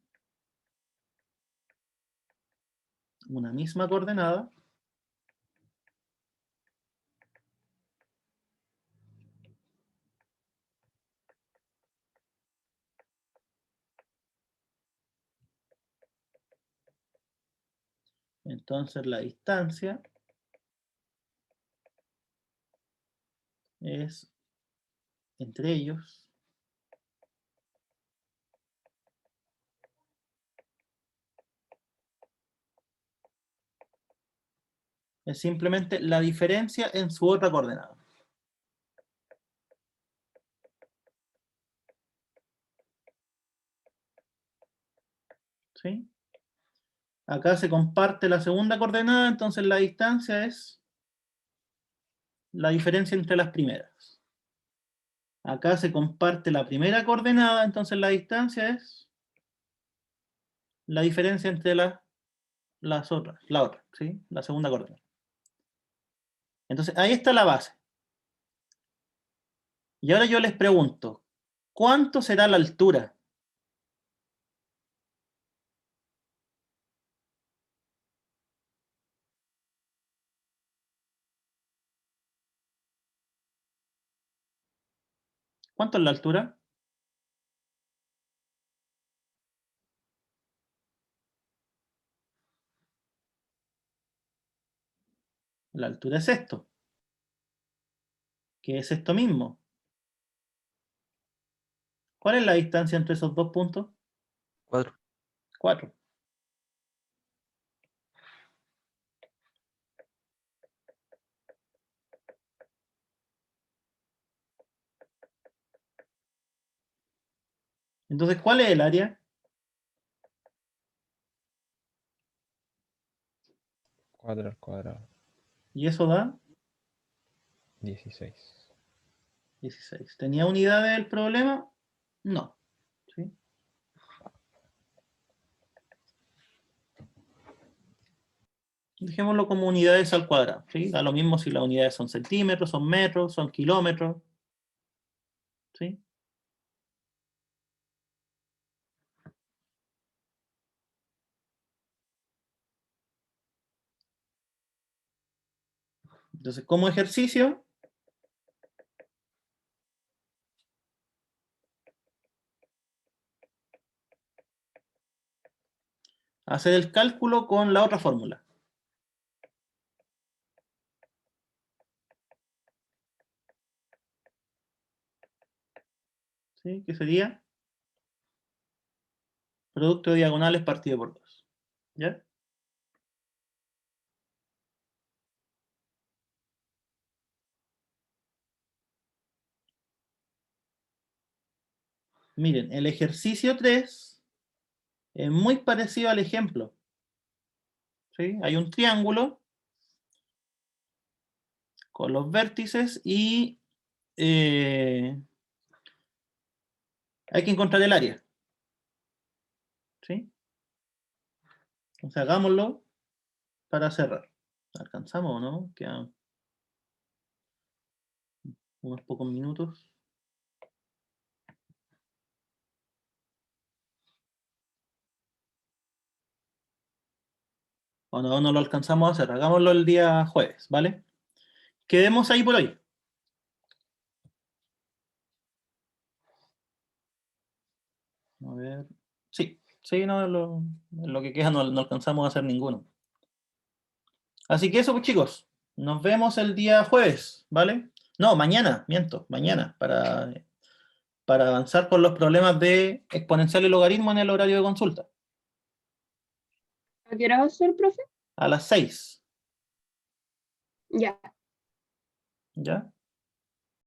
una misma coordenada, entonces la distancia es entre ellos es simplemente la diferencia en su otra coordenada. ¿Sí? Acá se comparte la segunda coordenada, entonces la distancia es la diferencia entre las primeras. Acá se comparte la primera coordenada, entonces la distancia es la diferencia entre las otras, la otra, ¿sí? La segunda coordenada. Entonces, ahí está la base. Y ahora yo les pregunto, ¿cuánto será la altura? ¿Cuánto es la altura? La altura es esto. ¿Qué es esto mismo? ¿Cuál es la distancia entre esos dos puntos? 4. 4. Entonces, ¿cuál es el área? 4 al cuadrado. Y eso da 16. 16. ¿Tenía unidades del problema? No. ¿Sí? Dejémoslo como unidades al cuadrado. ¿Sí? Da lo mismo si las unidades son centímetros, son metros, son kilómetros. ¿Sí? Entonces, como ejercicio, hacer el cálculo con la otra fórmula. ¿Sí? ¿Qué sería? Producto de diagonales partido por 2. ¿Ya? Miren, el ejercicio 3 es muy parecido al ejemplo. ¿Sí? Hay un triángulo con los vértices y hay que encontrar el área. ¿Sí? Entonces hagámoslo para cerrar. ¿Alcanzamos o no? Quedan unos pocos minutos. O no lo alcanzamos a hacer. Hagámoslo el día jueves, ¿vale? Quedemos ahí por hoy. A ver. Sí, no, lo que queda no alcanzamos a hacer ninguno. Así que eso, pues chicos, nos vemos el día jueves, ¿vale? No, mañana, miento, mañana, para avanzar con los problemas de exponencial y logaritmo en el horario de consulta. ¿A qué hora va a ser, profe? A las 6, Ya. ¿ya?